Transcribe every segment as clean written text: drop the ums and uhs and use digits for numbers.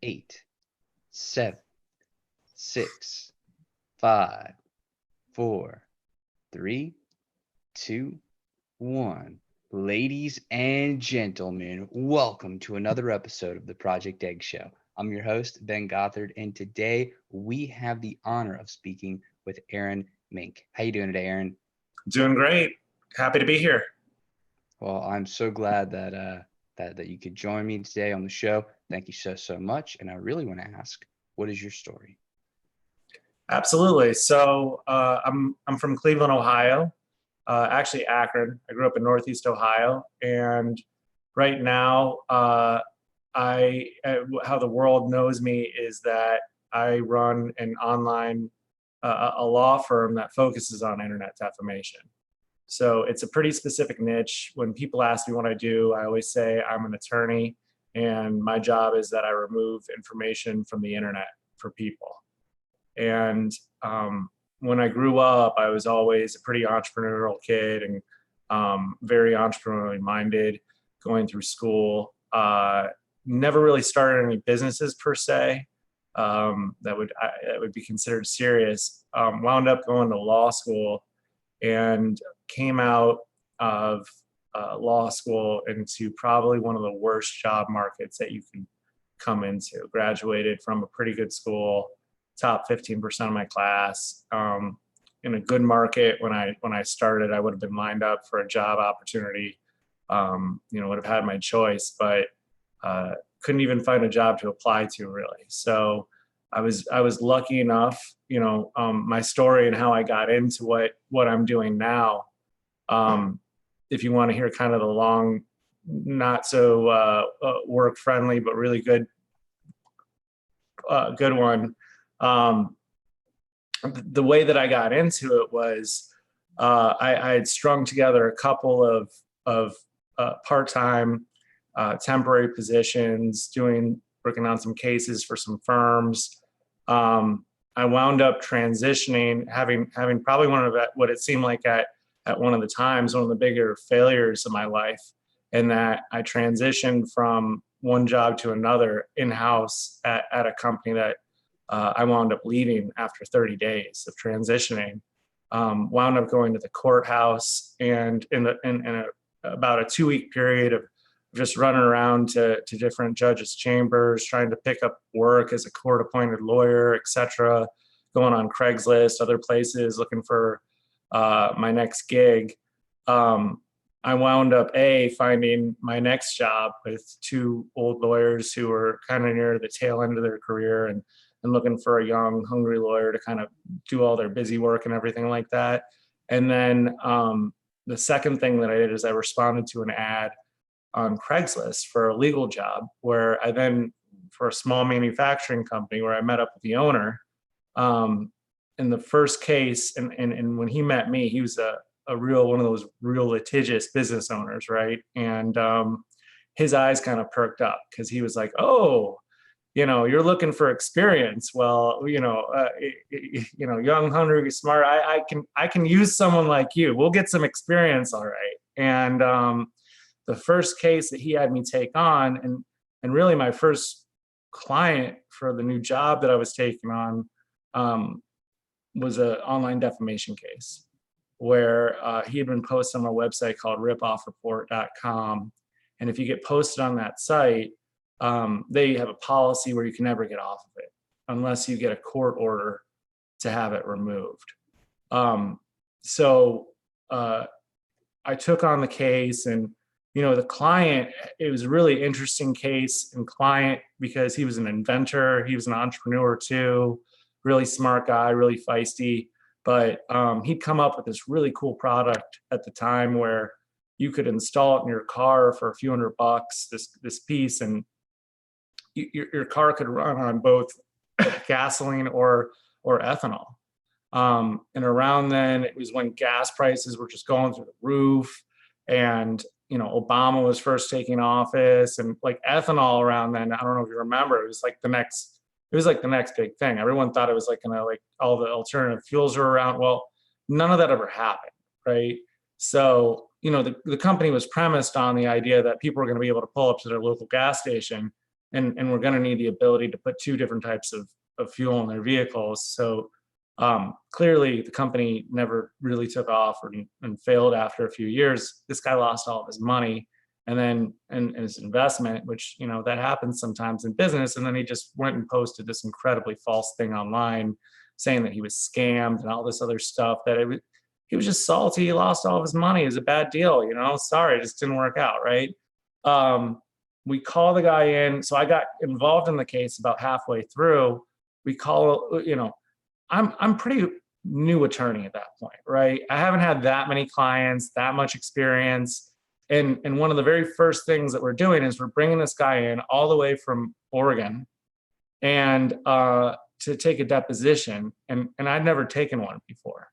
8, 7, 6, 5, 4, 3, 2, 1. Ladies and gentlemen, welcome to another episode of the Project Egg Show. I'm your host, Ben Gothard, and today we have the honor of speaking with Aaron Mink. How you doing today, Aaron? Doing great. Happy to be here. Well, I'm so glad that you could join me today on the show. Thank you so much. And I really want to ask, what is your story? Absolutely. So I'm from Cleveland, Ohio. Actually Akron. I grew up in Northeast Ohio, and right now, how the world knows me is that I run an online a law firm that focuses on internet defamation. So it's a pretty specific niche. When people ask me what I do, I always say I'm an attorney, and my job is that I remove information from the internet for people. And when I grew up, I was always a pretty entrepreneurial kid and very entrepreneurially minded going through school. Never really started any businesses per se that would be considered serious. Wound up going to law school and came out of law school into probably one of the worst job markets that you can come into. Graduated from a pretty good school, top 15% of my class, in a good market. When I started, I would have been lined up for a job opportunity, would have had my choice, but couldn't even find a job to apply to really. So I was lucky enough, my story and how I got into what I'm doing now. If you want to hear kind of the long, not so work friendly, but really good one. The way that I got into it was I had strung together a couple of part-time temporary positions, working on some cases for some firms. I wound up transitioning, having probably what it seemed like at one of the times, one of the bigger failures of my life, in that I transitioned from one job to another in-house at a company that I wound up leaving after 30 days of transitioning. Wound up going to the courthouse, and in about a 2-week period of just running around to different judges' chambers, trying to pick up work as a court-appointed lawyer, etc., going on Craigslist, other places, looking for my next gig. I wound up finding my next job with 2 old lawyers who were kind of near the tail end of their career and looking for a young, hungry lawyer to kind of do all their busy work and everything like that. And then the second thing that I did is I responded to an ad on Craigslist for a legal job, where I then, for a small manufacturing company, where I met up with the owner. In the first case, and when he met me, he was one of those real litigious business owners, right? And his eyes kind of perked up because he was like, "Oh, you're looking for experience. Well, young, hungry, smart. I can use someone like you. We'll get some experience, all right." And the first case that he had me take on, and really my first client for the new job that I was taking on, was an online defamation case where he had been posted on a website called ripoffreport.com. And if you get posted on that site, they have a policy where you can never get off of it unless you get a court order to have it removed. So I took on the case, and the client, it was a really interesting case and client because he was an inventor, he was an entrepreneur too, really smart guy, really feisty. But he'd come up with this really cool product at the time where you could install it in your car for a few $100, this piece, and your car could run on both gasoline or ethanol. And around then, it was when gas prices were just going through the roof, and Obama was first taking office, and like ethanol around then, I don't know if you remember, it was like the next big thing. Everyone thought it was all the alternative fuels were around. Well, none of that ever happened, right? So, the company was premised on the idea that people were going to be able to pull up to their local gas station and we're going to need the ability to put 2 different types of fuel in their vehicles. So clearly the company never really took off and failed after a few years. This guy lost all of his money and then and his investment, which, you know, that happens sometimes in business. And then he just went and posted this incredibly false thing online saying that he was scammed and all this other stuff, that he was just salty. He lost all of his money. It was a bad deal, you know, sorry, it just didn't work out, right? We call the guy in. So I got involved in the case about halfway through. We call, you know, I'm pretty new attorney at that point, right? I haven't had that many clients, that much experience. And one of the very first things that we're doing is we're bringing this guy in all the way from Oregon and to take a deposition. And I'd never taken one before.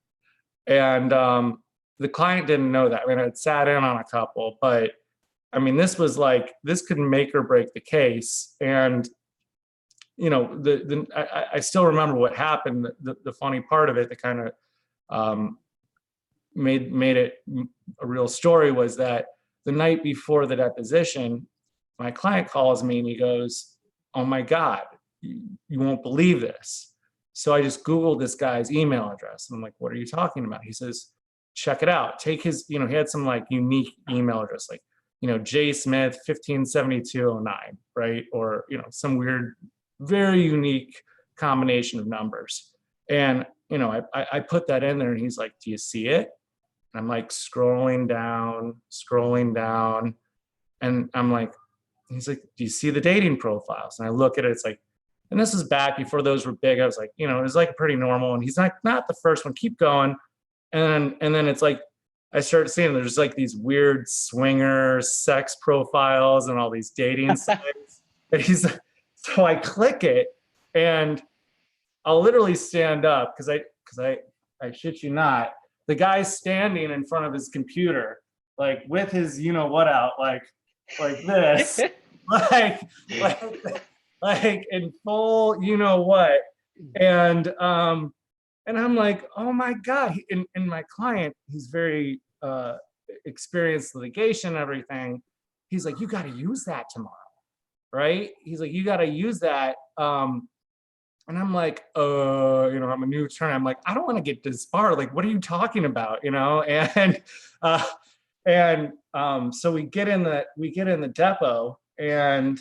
And the client didn't know that. I mean, I'd sat in on a couple, but I mean, this was like, this could make or break the case. And you know, I still remember what happened. The funny part of it that kind of made it a real story was that the night before the deposition, my client calls me and he goes, "Oh my God, you won't believe this." So I just Googled this guy's email address. And I'm like, "What are you talking about?" He says, "Check it out. Take his," you know, he had some like unique email address, like, you know, J Smith 157209, right? Or, you know, some weird, very unique combination of numbers. And, you know, I put that in there and he's like, "Do you see it?" And I'm like scrolling down. And I'm like, he's like, "Do you see the dating profiles?" And I look at it, it's like, and this is back before those were big. I was like, you know, it was like pretty normal. And he's like, "Not the first one, keep going." And then it's like, I started seeing there's like these weird swinger sex profiles and all these dating sites. And he's like, so I click it and I'll literally stand up because I shit you not, the guy's standing in front of his computer, like with his, you know what out, like this, like in full, you know what. And I'm like, oh my God. And my client, he's very experienced litigation and everything. He's like, "You got to use that tomorrow." Right? He's like, "You got to use that." And I'm like, you know, I'm a new attorney. I'm like, I don't want to get disbarred. Like, what are you talking about? You know? So we get in the depot, and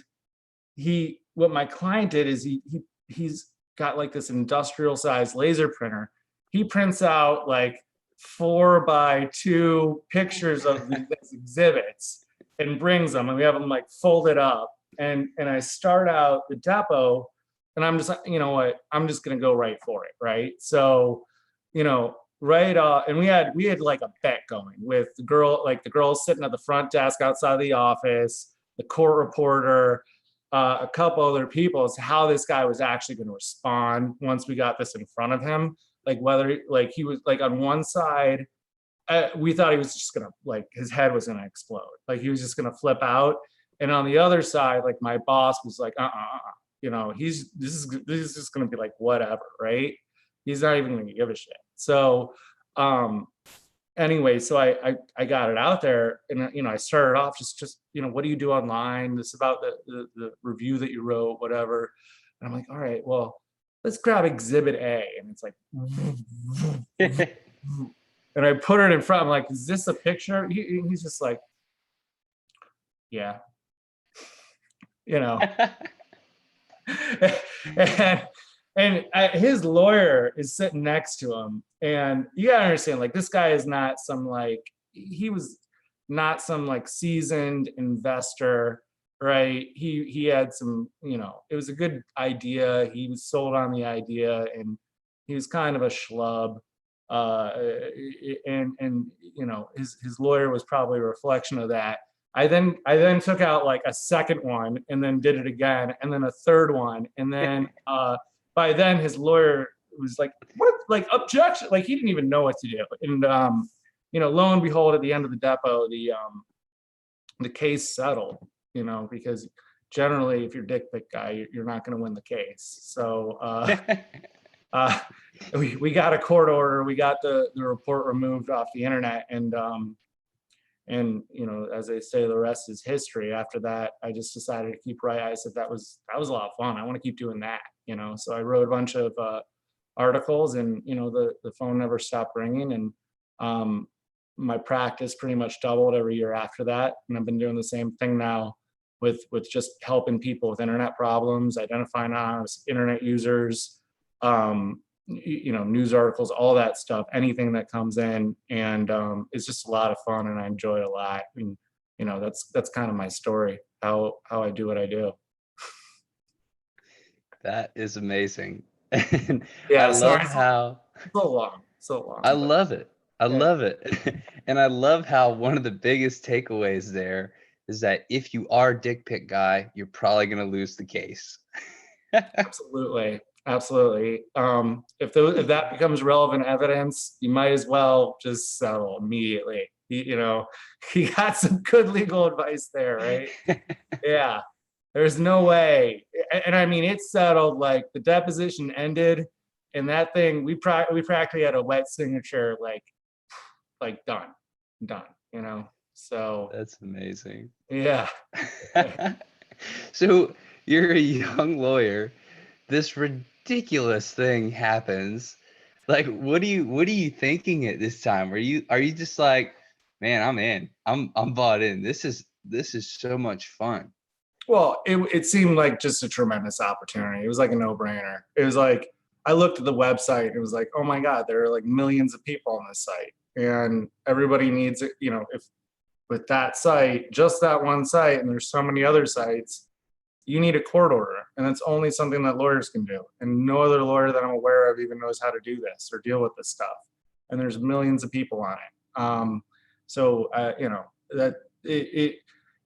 what my client did is he's got like this industrial size laser printer. He prints out like 4x2 pictures of these exhibits and brings them, and we have them like folded up. And I start out the depot, and I'm just like, you know what, I'm just gonna go right for it, right? So, you know, right and we had like a bet going with the girl sitting at the front desk outside the office, the court reporter, a couple other people, as to how this guy was actually going to respond once we got this in front of him. Like whether like he was like on one side, we thought he was just gonna, like, his head was gonna explode, like he was just gonna flip out. And on the other side, like my boss was like, you know, this is just gonna be like whatever, right? He's not even gonna give a shit. So anyway, so I got it out there, and you know, I started off just you know, "What do you do online? This about the review that you wrote, whatever." And I'm like, "All right, well, let's grab exhibit A." And it's like, and I put it in front. I'm like, "Is this a picture?" He's just like, "Yeah," you know. and his lawyer is sitting next to him, and you gotta understand, like, this guy is not some like, he was not some like seasoned investor, right? He had some, you know, it was a good idea. He was sold on the idea, and he was kind of a schlub. And you know, his lawyer was probably a reflection of that. I then took out like a second one, and then did it again, and then a third one, and then by then his lawyer was like, "What? Like, objection!" Like, he didn't even know what to do. And you know, lo and behold, at the end of the depot, the case settled. You know, because generally, if you're dick pic guy, you're not going to win the case. So we got a court order. We got the report removed off the internet, and And, you know, as they say, the rest is history. After that, I just decided to keep writing. I said that was a lot of fun. I want to keep doing that, you know. So I wrote a bunch of articles, and you know, the phone never stopped ringing, and um, my practice pretty much doubled every year after that. And I've been doing the same thing now with just helping people with internet problems, identifying anonymous internet users, you know, news articles, all that stuff, anything that comes in. And it's just a lot of fun, and I enjoy it a lot. And you know, that's kind of my story, how I do what I do. That is amazing. And I Yeah, love sorry, how so I long, but love it. I yeah, love it. And I love how one of the biggest takeaways there is that if you are dick pic guy, you're probably going to lose the case. absolutely, absolutely. If that becomes relevant evidence, you might as well just settle immediately. You know, you got some good legal advice there, right? Yeah, there's no way. And I mean, it's settled. Like the deposition ended, and that thing we practically had a wet signature, like done. You know, so That's amazing. yeah. So you're a young lawyer. This ridiculous thing happens. Like, what are you thinking at this time? Are you just like, man, I'm in. I'm bought in. This is so much fun. Well, it seemed like just a tremendous opportunity. It was like a no-brainer. It was like I looked at the website and it was like, oh my God, there are like millions of people on this site. And everybody needs it, you know, if with that site, just that one site, and there's so many other sites, you need a court order. And it's only something that lawyers can do. And no other lawyer that I'm aware of even knows how to do this or deal with this stuff. And there's millions of people on it. You know, that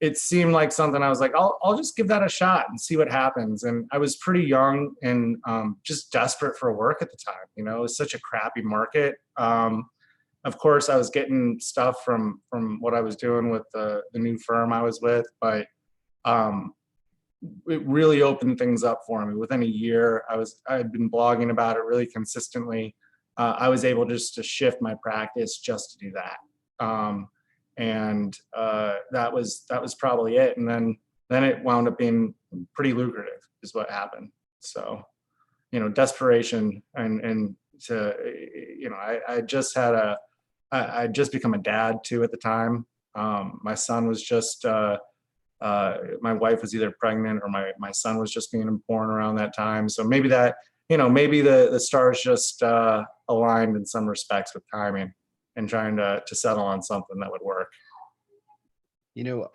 it seemed like something I was like, I'll just give that a shot and see what happens. And I was pretty young and just desperate for work at the time. You know, it was such a crappy market. Of course, I was getting stuff from what I was doing with the new firm I was with, but um, it really opened things up for me. Within a year, I had been blogging about it really consistently. I was able just to shift my practice just to do that. And that was probably it. And then it wound up being pretty lucrative, is what happened. So, you know, desperation and to, you know, I just had I just become a dad too at the time. My son was just my wife was either pregnant or my son was just being born around that time. So maybe that, you know, maybe the stars just aligned in some respects with timing and trying to settle on something that would work. You know,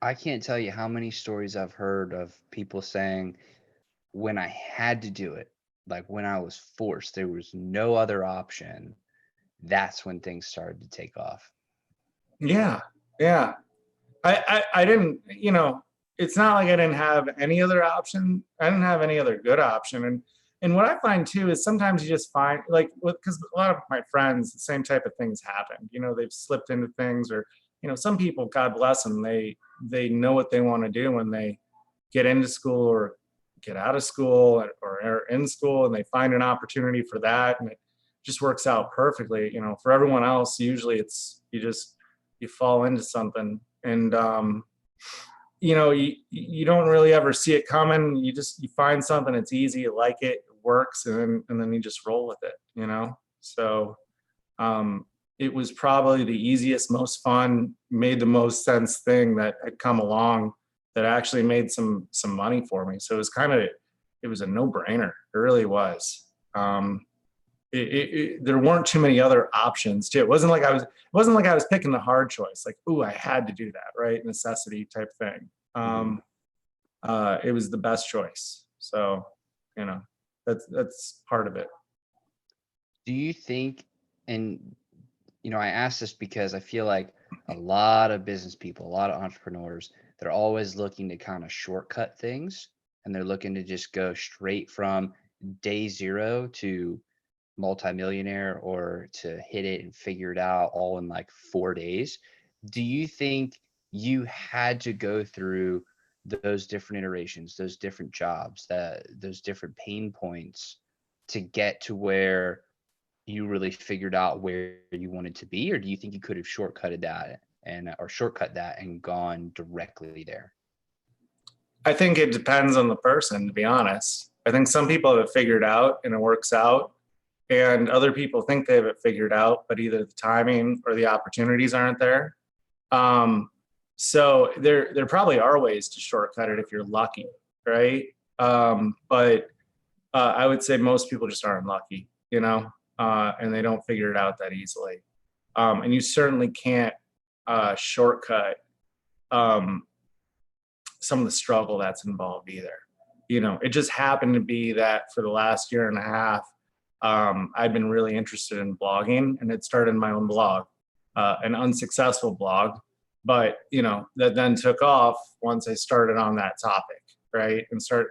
I can't tell you how many stories I've heard of people saying when I had to do it, like when I was forced, there was no other option. That's when things started to take off. Yeah, yeah. I didn't, you know, it's not like I didn't have any other option. I didn't have any other good option. And what I find too is sometimes you just find like because a lot of my friends, the same type of things happen. You know, they've slipped into things, or you know, some people, God bless them, they know what they want to do when they get into school or get out of school or are in school, and they find an opportunity for that, and it just works out perfectly. You know, for everyone else, usually it's you fall into something, and you know, you don't really ever see it coming. You find something, it's easy, you like it, it works, and then you just roll with it, you know. So it was probably the easiest, most fun, made the most sense thing that had come along that actually made some money for me. So it was a no-brainer. It really was. There weren't too many other options too. It wasn't like I was picking the hard choice, like, ooh, I had to do that, right? Necessity type thing. Mhm. It was the best choice. So, you know, that's part of it. Do you think, and I ask this because I feel like a lot of business people, a lot of entrepreneurs, they're always looking to kind of shortcut things, and they're looking to just go straight from day zero to multimillionaire, or to hit it and figure it out all in like 4 days. Do you think you had to go through those different iterations, those different jobs, those different pain points to get to where you really figured out where you wanted to be? Or do you think you could have shortcutted that and or shortcut that and gone directly there? I think it depends on the person, to be honest. I think some people have it figured out and it works out, and other people think they have it figured out, but either the timing or the opportunities aren't there. So there probably are ways to shortcut it if you're lucky, right? But I would say most people just aren't lucky, and they don't figure it out that easily. And you certainly can't shortcut some of the struggle that's involved either. It just happened to be that for the last year and a half, I've been really interested in blogging, and had started my own blog, an unsuccessful blog, but that then took off once I started on that topic, right?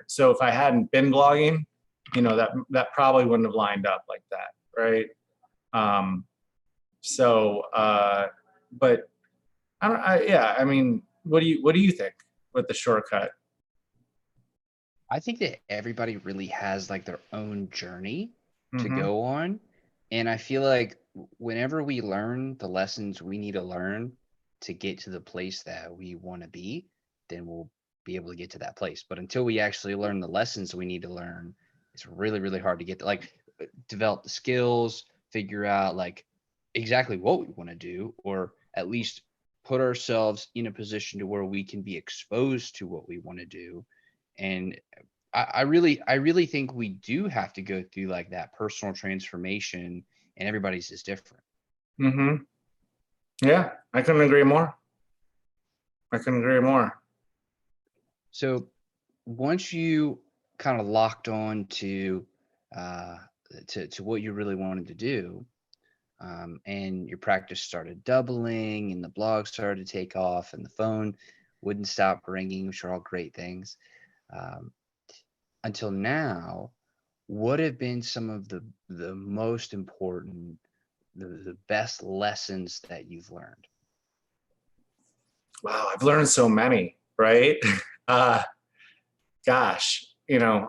So if I hadn't been blogging, that probably wouldn't have lined up like that, right? But I mean, what do you think with the shortcut? I think that everybody really has like their own journey to Mm-hmm. go on. And I feel like whenever we learn the lessons we need to learn to get to the place that we want to be, then we'll be able to get to that place. But until we actually learn the lessons we need to learn, it's really, really hard to get to, like, develop the skills, figure out like exactly what we want to do, or at least put ourselves in a position to where we can be exposed to what we want to do. And I really think we do have to go through like that personal transformation, and everybody's is different. Mm-hmm. Yeah, I couldn't agree more. So once you kind of locked on to what you really wanted to do, and your practice started doubling, and the blog started to take off, and the phone wouldn't stop ringing, which are all great things. Until now, what have been some of the most important, the best lessons that you've learned? Wow, I've learned so many, right? Gosh, and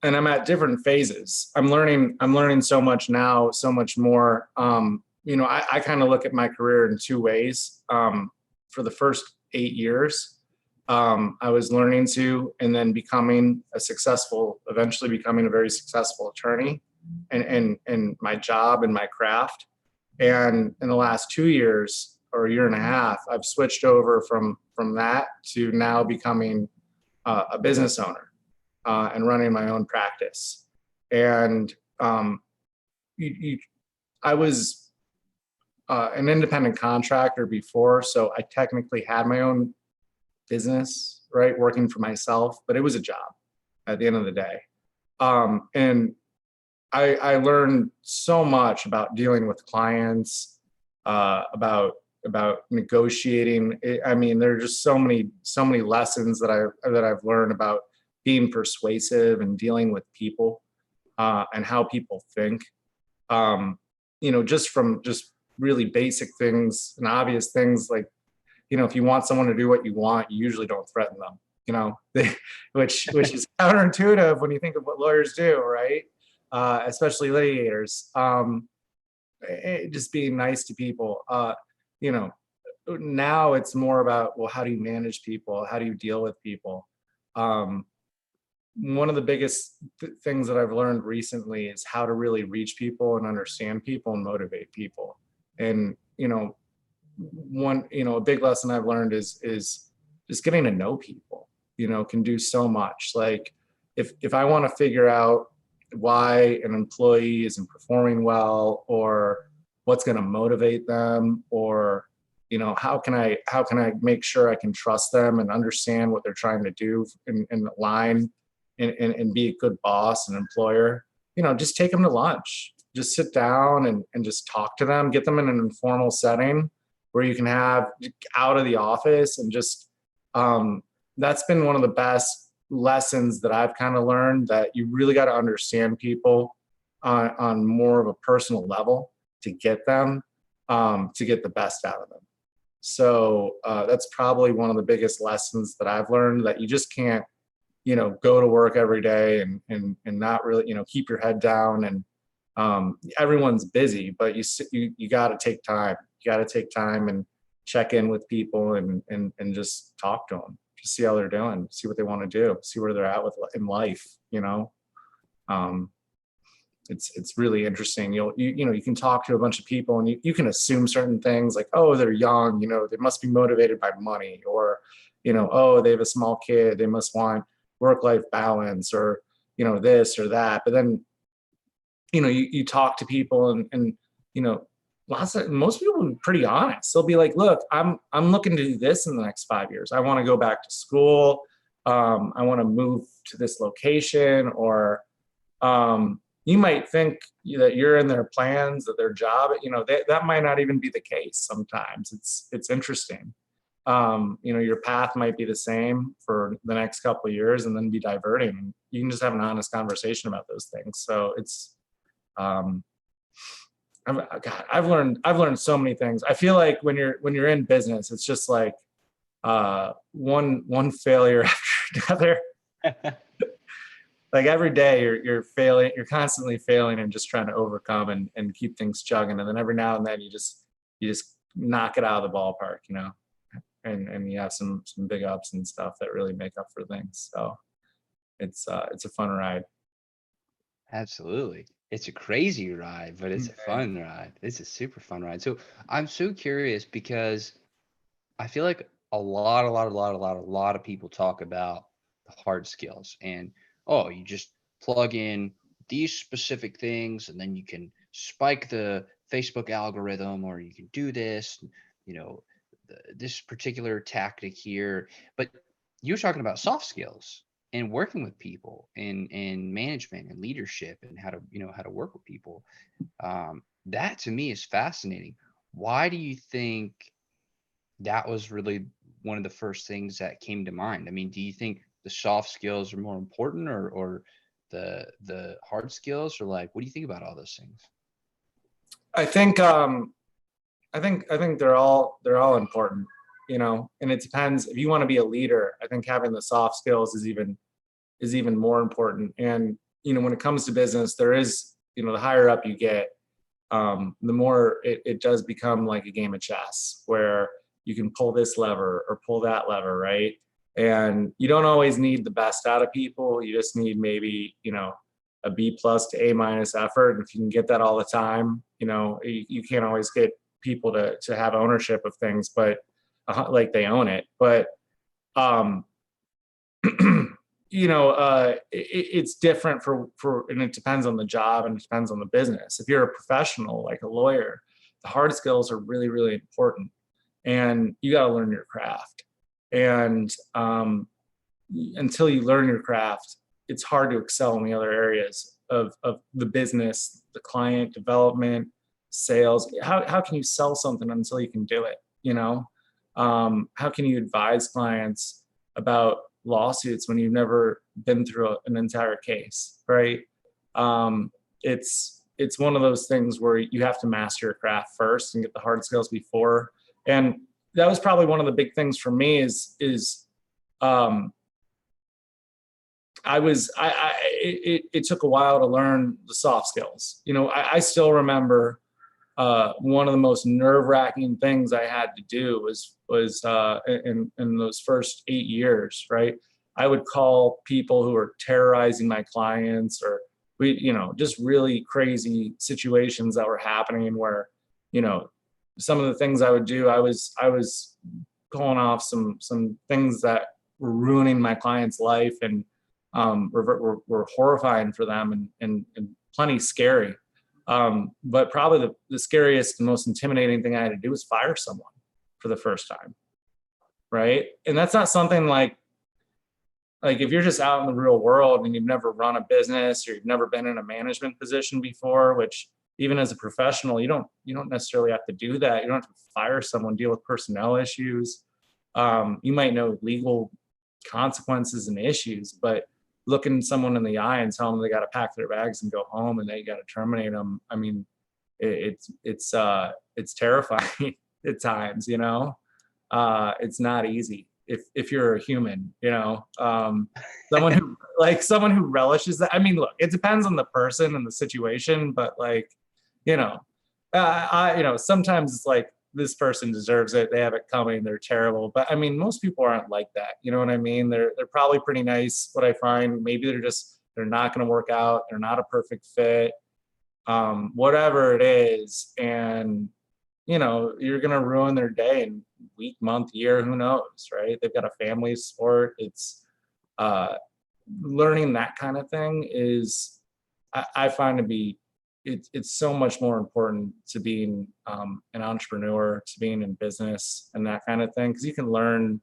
I'm at different phases. I'm learning so much now, so much more. I kind of look at my career in two ways. For the first 8 years, I was learning to, and then eventually becoming a very successful attorney, and my job and my craft. And in the last 2 years or a year and a half, I've switched over from that to now becoming a business owner, and running my own practice. And I was an independent contractor before, so I technically had my own business, right, working for myself, but it was a job at the end of the day. And I learned so much about dealing with clients, about negotiating. I mean, there are just so many lessons that I've learned about being persuasive and dealing with people, and how people think. Just from really basic things and obvious things, like, if you want someone to do what you want, you usually don't threaten them, which is counterintuitive when you think of what lawyers do, right? Especially litigators. Just being nice to people. Now it's more about, well, how do you manage people? How do you deal with people? One of the biggest things that I've learned recently is how to really reach people and understand people and motivate people. And, a big lesson I've learned is just getting to know people, can do so much. Like if I want to figure out why an employee isn't performing well, or what's going to motivate them, or, how can I make sure I can trust them and understand what they're trying to do and align and be a good boss and employer, just take them to lunch, just sit down and just talk to them, get them in an informal setting where you can have out of the office, and just, that's been one of the best lessons that I've kind of learned, that you really got to understand people on more of a personal level to get them, to get the best out of them. So that's probably one of the biggest lessons that I've learned, that you just can't, go to work every day and not really, keep your head down everyone's busy, but you got to take time. You got to take time and check in with people and just talk to them, just see how they're doing, see what they want to do, see where they're at in life. It's really interesting. You can talk to a bunch of people and you can assume certain things like, oh, they're young, they must be motivated by money, or, oh, they have a small kid, they must want work-life balance, or, this or that. But then, you talk to people and most people are pretty honest. They'll be like, look, I'm looking to do this in the next 5 years. I want to go back to school. I want to move to this location, or, you might think that you're in their plans, that their job, that might not even be the case. Sometimes it's interesting. Your path might be the same for the next couple of years and then be diverting. You can just have an honest conversation about those things. So it's, I've learned so many things. I feel like when you're in business, it's just like one failure after another. Like every day you're failing, you're constantly failing and just trying to overcome and keep things chugging. And then every now and then you just knock it out of the ballpark, and you have some big ups and stuff that really make up for things. So it's a fun ride. Absolutely. It's a crazy ride, but it's a fun ride. It's a super fun ride. So I'm so curious because I feel like a lot of people talk about the hard skills and, oh, you just plug in these specific things and then you can spike the Facebook algorithm, or you can do this, this particular tactic here. But you're talking about soft skills and working with people and management and leadership and how to work with people. That to me is fascinating. Why do you think that was really one of the first things that came to mind? I mean, do you think the soft skills are more important, or the hard skills, or like, what do you think about all those things? I think they're all important, and it depends. If you want to be a leader, I think having the soft skills is even more important. And when it comes to business, there is, the higher up you get, the more it does become like a game of chess, where you can pull this lever or pull that lever, right? And you don't always need the best out of people. You just need maybe, a B+ to A- effort. And if you can get that all the time, you can't always get people to have ownership of things, but like they own it. But, it's different and it depends on the job and it depends on the business. If you're a professional, like a lawyer, the hard skills are really, really important. And you got to learn your craft. And until you learn your craft, it's hard to excel in the other areas of the business, the client development, sales. How can you sell something until you can do it? How can you advise clients about lawsuits when you've never been through an entire case, right? It's one of those things where you have to master your craft first and get the hard skills before. And that was probably one of the big things for me is it took a while to learn the soft skills. I still remember one of the most nerve-wracking things I had to do was in those first 8 years, right? I would call people who were terrorizing my clients, or just really crazy situations that were happening where, some of the things I would do, I was pulling off some things that were ruining my client's life and were horrifying for them and plenty scary. But probably the scariest and most intimidating thing I had to do was fire someone for the first time, right? And that's not something like if you're just out in the real world and you've never run a business or you've never been in a management position before, which even as a professional, you don't necessarily have to do that. You don't have to fire someone, deal with personnel issues. You might know legal consequences and issues, but looking someone in the eye and telling them they got to pack their bags and go home and they got to terminate them. I mean, it's terrifying at times. It's not easy. if you're a human, someone who someone who relishes that. I mean, look, it depends on the person and the situation, but like, sometimes it's like, this person deserves it. They have it coming. They're terrible. But I mean, most people aren't like that. You know what I mean? They're probably pretty nice. What I find, maybe they're not going to work out. They're not a perfect fit. Whatever it is, and you're going to ruin their day in week, month, year, who knows, right? They've got a family sport. It's learning that kind of thing is, I find to be, it's so much more important to being an entrepreneur, to being in business and that kind of thing, because you can learn,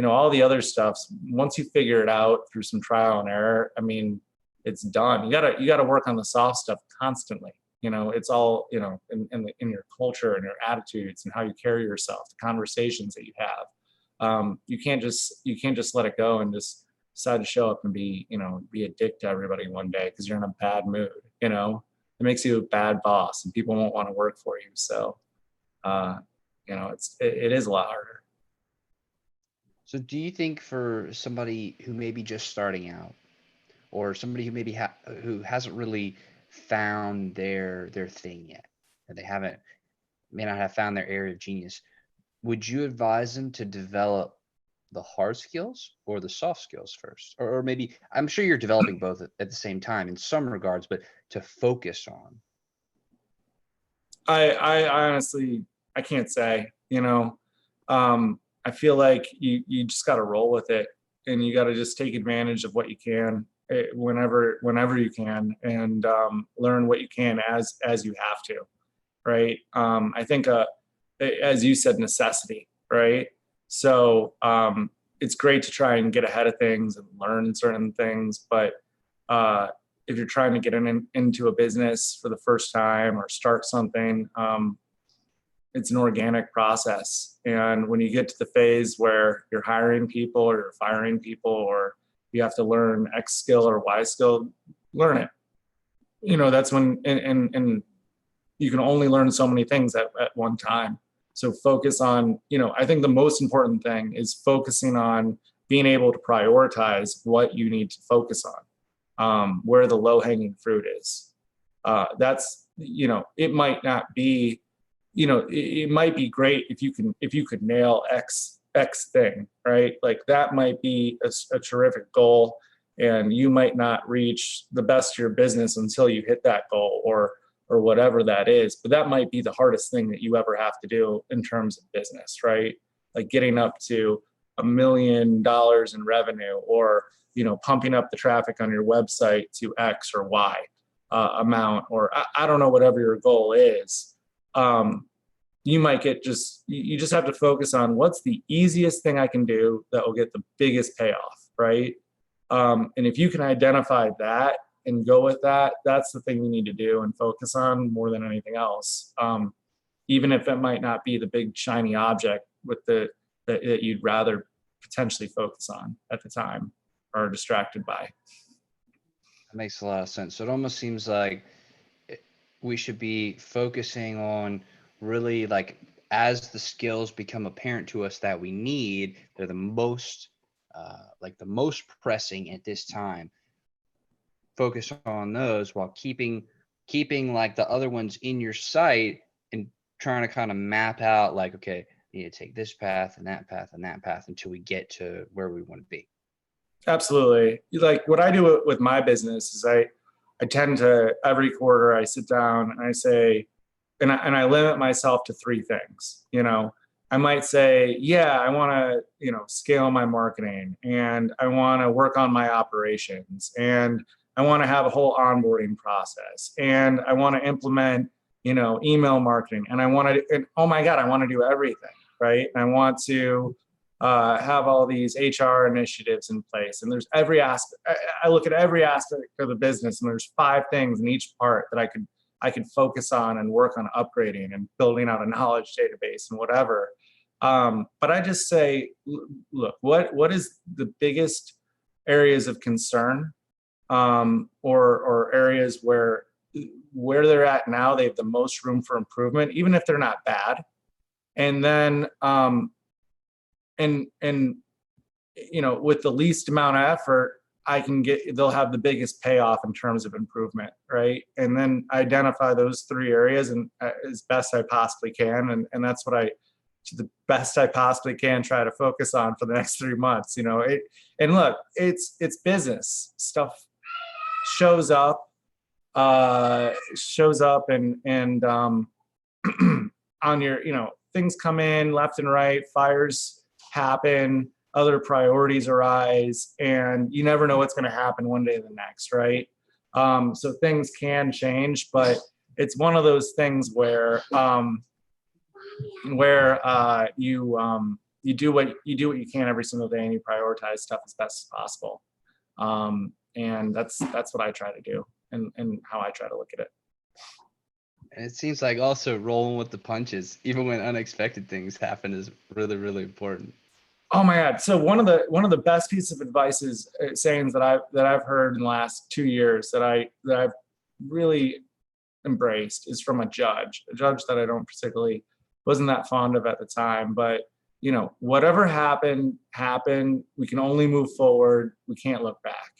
all the other stuff once you figure it out through some trial and error. I mean, it's done. You gotta work on the soft stuff constantly. It's all in your culture and your attitudes and how you carry yourself, the conversations that you have. You can't just let it go and just decide to show up and be a dick to everybody one day because you're in a bad mood. It makes you a bad boss and people won't want to work for you. So, it is a lot harder. So do you think for somebody who may be just starting out, or somebody who maybe who hasn't really found their thing yet, or they may not have found their area of genius, would you advise them to develop the hard skills or the soft skills first? Or maybe, I'm sure you're developing both at the same time in some regards, but to focus on? I honestly, I can't say, I feel like you just got to roll with it, and you got to just take advantage of what you can whenever you can, and learn what you can as you have to, right? I think as you said, necessity, right? So it's great to try and get ahead of things and learn certain things, but if you're trying to get into a business for the first time or start something, it's an organic process. And when you get to the phase where you're hiring people or you're firing people, or you have to learn X skill or Y skill, learn it. That's when, and you can only learn so many things at one time. So focus on, I think the most important thing is focusing on being able to prioritize what you need to focus on, where the low hanging fruit is. That's, it might not be, it might be great if you could nail X thing, right? Like that might be a terrific goal, and you might not reach the best of your business until you hit that goal, or whatever that is. But that might be the hardest thing that you ever have to do in terms of business, right? Like getting up to $1 million in revenue, or pumping up the traffic on your website to X or Y amount, or I don't know, whatever your goal is. You might you just have to focus on what's the easiest thing I can do that will get the biggest payoff, right? And if you can identify that and go with that, that's the thing you need to do and focus on more than anything else. Even if it might not be the big shiny object that you'd rather potentially focus on at the time or are distracted by. That makes a lot of sense. So it almost seems like we should be focusing on really, like, as the skills become apparent to us that we need, they're the most the most pressing at this time. Focus on those while keeping like the other ones in your sight, and trying to kind of map out, like, okay, you need to take this path and that path and that path until we get to where we want to be. Absolutely. Like what I do with my business is I tend to, every quarter I sit down and I say, and I limit myself to 3 things. I might say, yeah, I want to, scale my marketing, and I want to work on my operations, and I want to have a whole onboarding process, and I want to implement, email marketing, and oh my God, I want to do everything, right? And I want to have all these HR initiatives in place. And there's every aspect. I look at every aspect of the business, and there's 5 things in each part that I could focus on and work on upgrading and building out a knowledge database and whatever. But I just say, look, what is the biggest areas of concern, or areas where they're at now, they have the most room for improvement, even if they're not bad. And then, and with the least amount of effort, they'll have the biggest payoff in terms of improvement, right? And then identify those 3 areas and as best I possibly can. And that's what to the best I possibly can, try to focus on for the next 3 months, and look, it's business stuff shows up and on your, things come in left and right, fires happen, other priorities arise, and you never know what's going to happen one day or the next, right? So things can change, but it's one of those things where you do what you can every single day, and you prioritize stuff as best as possible. And that's what I try to do, and how I try to look at it. And it seems like also rolling with the punches, even when unexpected things happen, is really, really important. Oh my God! So one of the best pieces of advice is sayings that I've heard in the last 2 years that I've really embraced is from a judge that I wasn't that fond of at the time, but whatever happened. We can only move forward. We can't look back.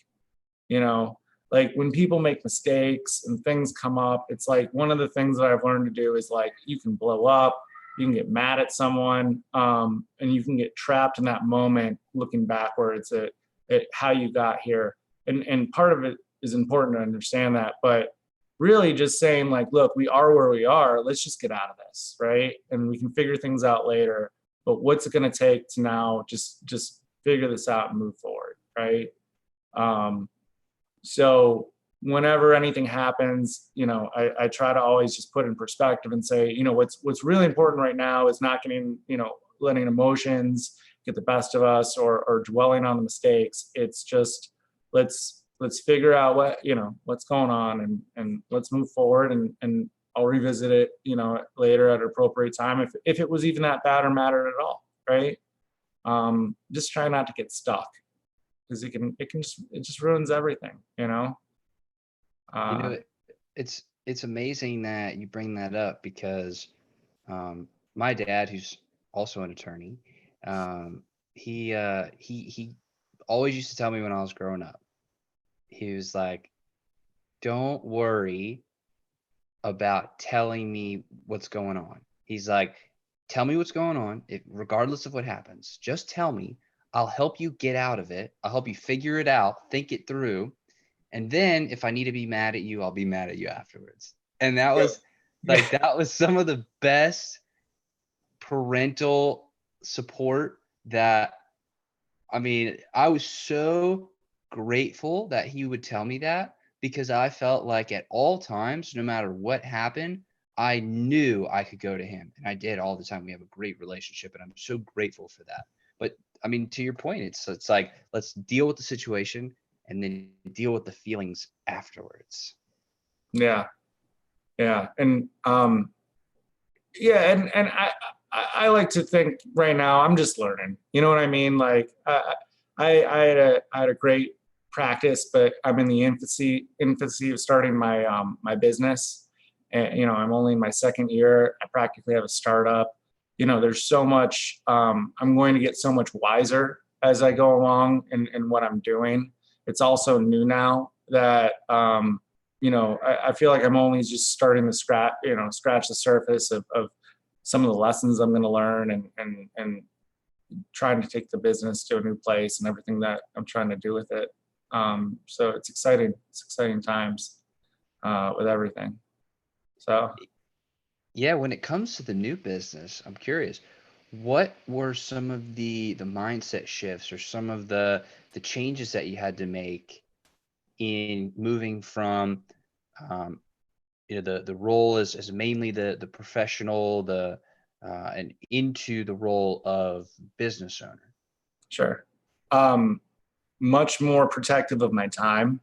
Like when people make mistakes and things come up, it's like one of the things that I've learned to do is like, you can blow up, you can get mad at someone, and you can get trapped in that moment looking backwards at how you got here. And part of it is important to understand that, but really just saying like, look, we are where we are, let's just get out of this, right? And we can figure things out later, but what's it going to take to now just figure this out and move forward, right? So whenever anything happens, I try to always just put in perspective and say, what's really important right now is not getting, letting emotions get the best of us or dwelling on the mistakes. It's just, let's figure out what's going on and let's move forward, and I'll revisit it, later at an appropriate time. If it was even that bad or mattered at all, right? Just try not to get stuck, because it just ruins everything, It's amazing that you bring that up, because my dad, who's also an attorney, he always used to tell me when I was growing up, he was like, don't worry about telling me what's going on. He's like, tell me what's going on, regardless of what happens. Just tell me. I'll help you get out of it. I'll help you figure it out, think it through. And then if I need to be mad at you, I'll be mad at you afterwards. And that was that was some of the best parental support that, I was so grateful that he would tell me that, because I felt like at all times, no matter what happened, I knew I could go to him, and I did all the time. We have a great relationship, and I'm so grateful for that. But to your point, it's like, let's deal with the situation and then deal with the feelings afterwards. Yeah. And and I like to think right now I'm just learning. You know what I mean? Like I had a great practice, but I'm in the infancy of starting my business. And I'm only in my 2nd year. I practically have a startup. There's so much, I'm going to get so much wiser as I go along in what I'm doing. It's also new now that, I feel like I'm only just starting to scratch the surface of some of the lessons I'm going to learn and trying to take the business to a new place and everything that I'm trying to do with it. So it's exciting. It's exciting times with everything. So. Yeah, when it comes to the new business, I'm curious, what were some of the mindset shifts or some of the changes that you had to make in moving from the role as mainly the professional, and into the role of business owner? Sure. Much more protective of my time.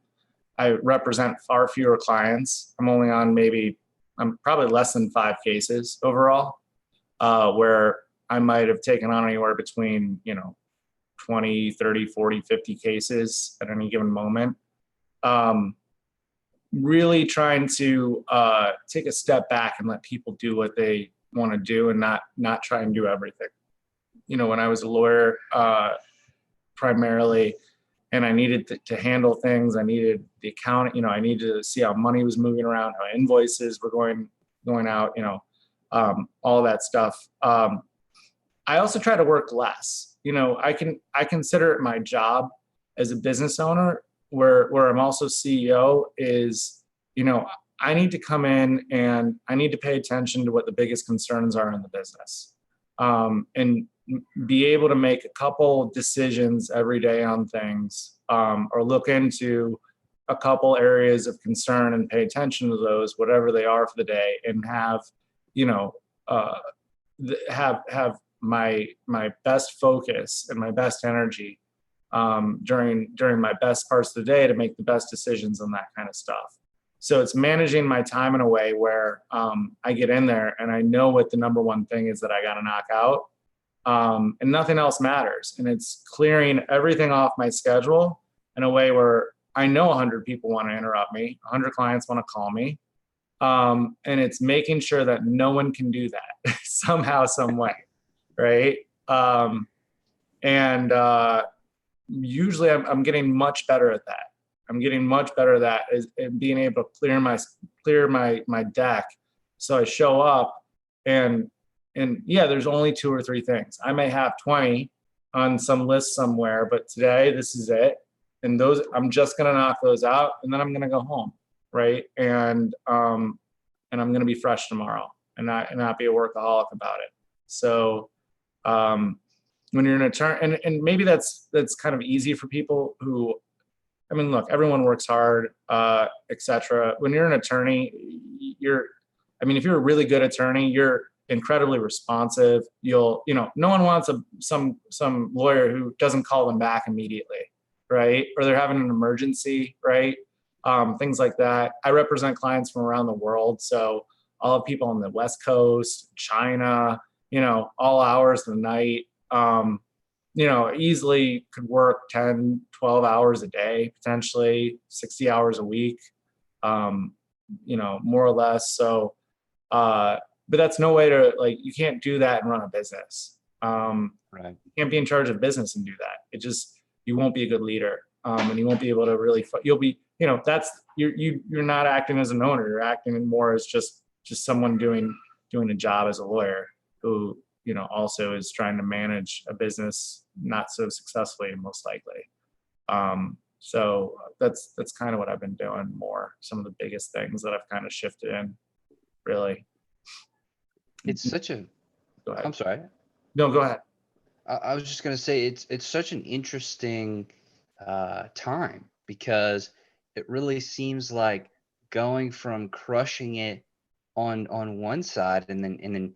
I represent far fewer clients. I'm probably less than 5 cases overall, where I might have taken on anywhere between, 20, 30, 40, 50 cases at any given moment. Really trying to take a step back and let people do what they want to do and not try and do everything. When I was a lawyer primarily, and I needed to handle things. I needed the account, I needed to see how money was moving around, how invoices were going out, all that stuff. I also try to work less. I consider it my job as a business owner, where I'm also CEO, is, I need to come in and I need to pay attention to what the biggest concerns are in the business, and be able to make a couple decisions every day on things, or look into a couple areas of concern and pay attention to those, whatever they are for the day, and have, have my best focus and my best energy during my best parts of the day to make the best decisions on that kind of stuff. So it's managing my time in a way where I get in there and I know what the number one thing is that I got to knock out, and nothing else matters. And it's clearing everything off my schedule in a way where I know 100 people want to interrupt me, 100 clients want to call me, and it's making sure that no one can do that somehow, some way, right? Usually I'm getting much better at that. I'm getting much better at that, is being able to clear my deck. So I show up and yeah, there's only 2 or 3 things. I may have 20 on some list somewhere, but today this is it. And those, I'm just gonna knock those out, and then I'm gonna go home, right? And I'm gonna be fresh tomorrow, and not be a workaholic about it. So when you're an attorney, and maybe that's kind of easy for people who, I mean, look, everyone works hard, etc. When you're an attorney, if you're a really good attorney, you're incredibly responsive. No one wants some lawyer who doesn't call them back immediately, right? Or they're having an emergency, right? Things like that. I represent clients from around the world, so I'll have people on the West Coast, China, all hours of the night. Easily could work 10, 12 hours a day, potentially 60 hours a week, more or less. So, but that's no way to, you can't do that and run a business. Right. You can't be in charge of business and do that. You won't be a good leader. And you won't be able to really, you'll be, you're not acting as an owner. You're acting more as just someone doing a job as a lawyer who, also is trying to manage a business not so successfully, most likely. So that's kind of what I've been doing more. Some of the biggest things that I've kind of shifted in, really. It's such a, Go ahead. I'm sorry. No, go ahead. I was just going to say it's such an interesting time, because it really seems like going from crushing it on one side and then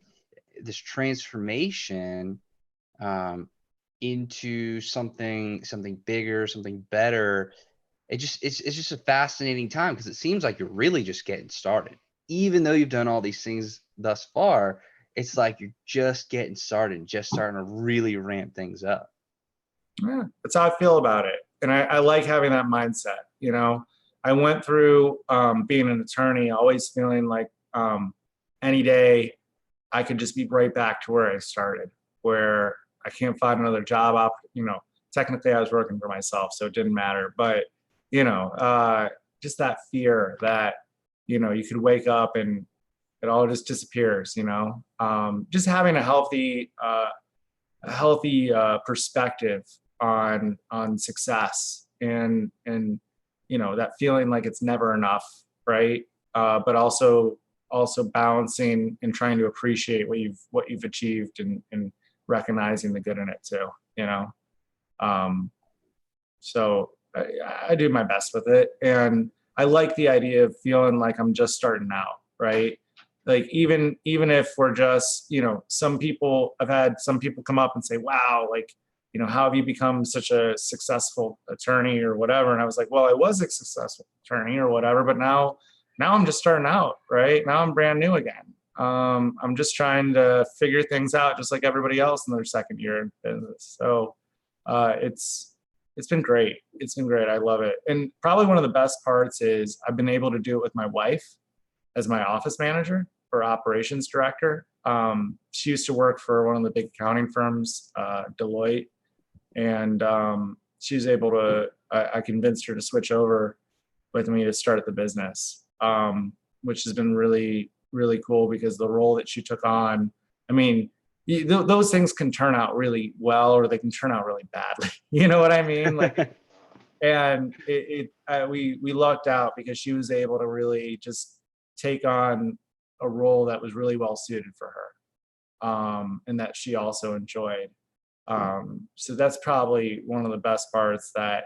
this transformation into something bigger, something better. It's just a fascinating time, because it seems like you're really just getting started. Even though you've done all these things thus far, it's like you're just getting started, just starting to really ramp things up. Yeah, that's how I feel about it. And I like having that mindset. I went through being an attorney, always feeling like any day I could just be right back to where I started, where I can't find another job. Technically I was working for myself, so it didn't matter. But, just that fear that, you could wake up and it all just disappears, just having a healthy perspective on success, and that feeling like it's never enough, right? But also balancing and trying to appreciate what you've achieved, and recognizing the good in it too, so I do my best with it, and I like the idea of feeling like I'm just starting out, right? Like even if we're just, I've had some people come up and say, wow, how have you become such a successful attorney or whatever? And I was like, well, I was a successful attorney or whatever, but now I'm just starting out, right? Now I'm brand new again. I'm just trying to figure things out, just like everybody else in their second year in business. So it's been great. It's been great. I love it. And probably one of the best parts is I've been able to do it with my wife as my office manager or operations director. She used to work for one of the big accounting firms, Deloitte. and she was able to. I convinced her to switch over with me to start the business, which has been really, really cool because the role that she took on, I mean, those things can turn out really well or they can turn out really badly. You know what I mean? Like, and we lucked out because she was able to really just take on a role that was really well suited for her, and that she also enjoyed. So that's probably one of the best parts, that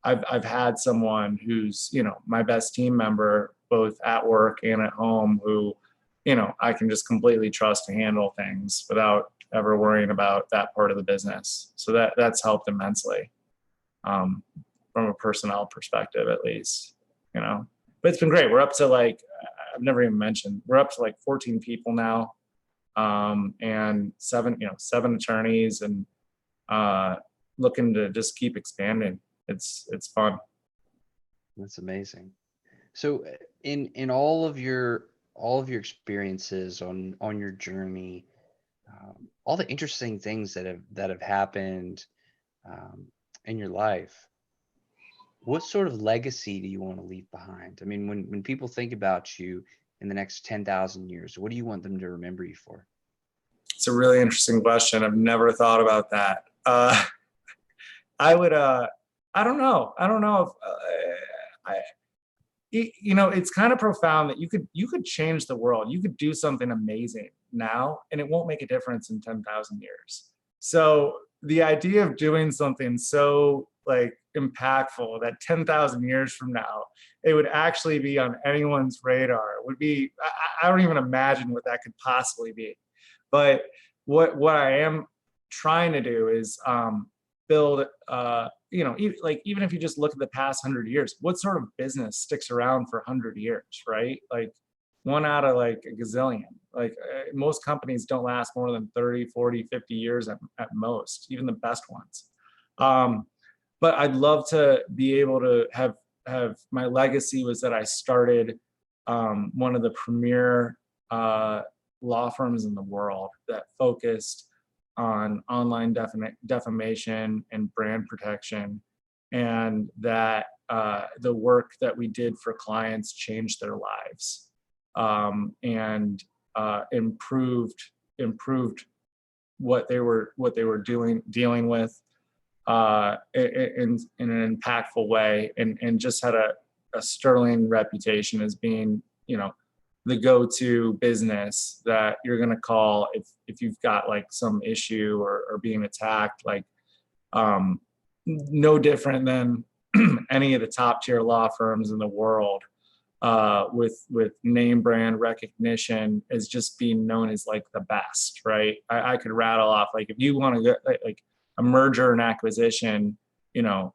I've had someone who's, you know, my best team member, both at work and at home, who, you know, I can just completely trust to handle things without ever worrying about that part of the business. So that's helped immensely, from a personnel perspective, at least, you know. But it's been great. We're up to like, I've never even mentioned, we're up to like 14 people now, and seven attorneys, and looking to just keep expanding. It's fun. That's amazing. So in all of your experiences on your journey, all the interesting things that have happened in your life, what sort of legacy do you want to leave behind? I mean, when people think about you in the next 10,000 years, what do you want them to remember you for? It's a really interesting question. I've never thought about that. I would, I don't know. I don't know if, you know, it's kind of profound that you could change the world. You could do something amazing now, and it won't make a difference in 10,000 years. So the idea of doing something so like impactful that 10,000 years from now, it would actually be on anyone's radar would be, I don't even imagine what that could possibly be. But what I am trying to do is build, you know, even if you just look at the past 100 years, what sort of business sticks around for 100 years, right? Like one out of like a gazillion. Like most companies don't last more than 30, 40, 50 years at most, even the best ones. But I'd love to be able to have my legacy was that I started one of the premier law firms in the world that focused on online defamation and brand protection, and that the work that we did for clients changed their lives, and improved what they were dealing with in an impactful way, and just had a sterling reputation as being, you know, the go-to business that you're going to call if you've got like some issue or being attacked, like no different than any of the top tier law firms in the world, with name brand recognition as just being known as like the best, right? I could rattle off, like, if you want to get like a merger and acquisition, you know,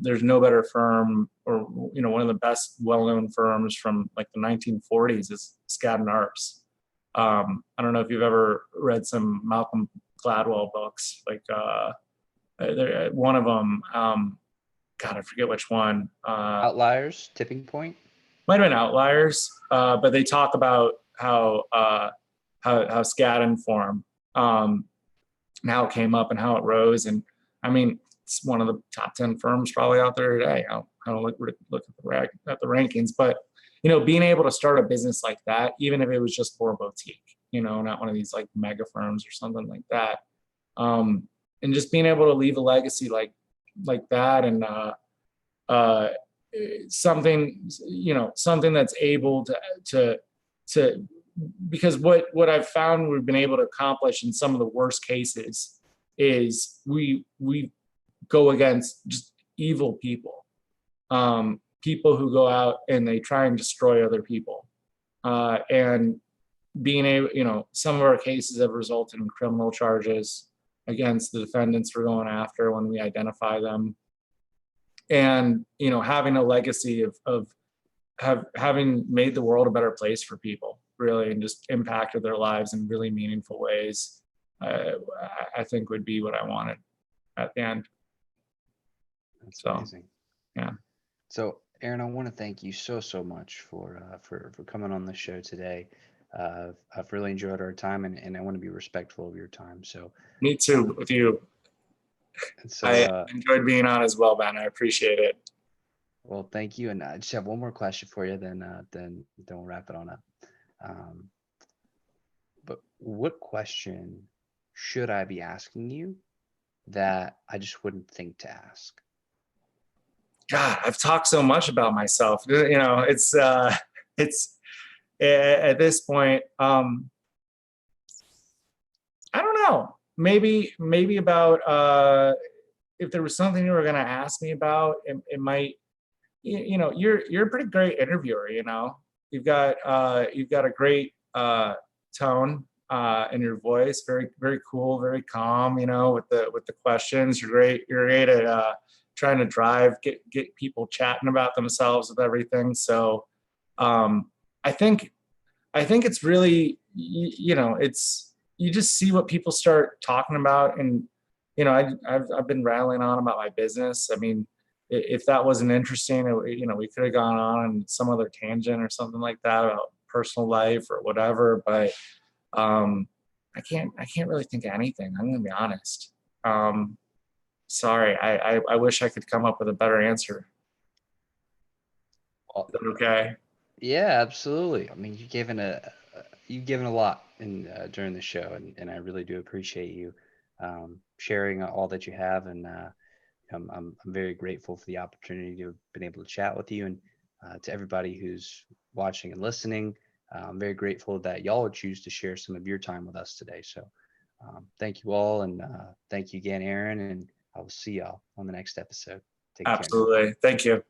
there's no better firm, or, you know, one of the best well-known firms from like the 1940s is Skadden Arps. I don't know if you've ever read some Malcolm Gladwell books, like one of them, God, I forget which one. Outliers, Tipping Point? Might have been Outliers, but they talk about how Skadden formed, and how it came up and how it rose. And I mean, it's one of the top 10 firms probably out there today. I don't look at the rankings, but, you know, being able to start a business like that, even if it was just for a boutique, you know, not one of these like mega firms or something like that, and just being able to leave a legacy like that, and something, you know, something that's able to because what I've found we've been able to accomplish in some of the worst cases is we go against just evil people, people who go out and they try and destroy other people, and being able, you know, some of our cases have resulted in criminal charges against the defendants we're going after when we identify them, and, you know, having a legacy of having made the world a better place for people, really, and just impacted their lives in really meaningful ways, I think would be what I wanted at the end. That's amazing. Yeah. So, Aaron, I want to thank you so much for coming on the show today. I've really enjoyed our time, and I want to be respectful of your time. So, me too, with you. And so, I enjoyed being on as well, Ben. I appreciate it. well, thank you. And I just have one more question for you, then we'll wrap it on up. Um, but what question should I be asking you that I just wouldn't think to ask? God, I've talked so much about myself. You know, it's at this point. I don't know. Maybe about if there was something you were going to ask me about, it might. You know, you're a pretty great interviewer. You know, you've got a great tone in your voice. Very cool, very calm. You know, with the questions, You're great at trying to get people chatting about themselves with everything. So I think it's really you know, it's you just see what people start talking about, and you know, I've been rattling on about my business. I mean, if that wasn't interesting, you know, we could have gone on some other tangent or something like that about personal life or whatever. But I can't really think of anything. I'm gonna be honest. Sorry, I wish I could come up with a better answer. Well, Is that okay? yeah, absolutely. I mean, you've given a lot in during the show, and I really do appreciate you sharing all that you have, and I'm very grateful for the opportunity to have been able to chat with you, and to everybody who's watching and listening. I'm very grateful that y'all would choose to share some of your time with us today. So thank you all, and thank you again, Aaron, and I will see y'all on the next episode. Take care now. Absolutely. Thank you.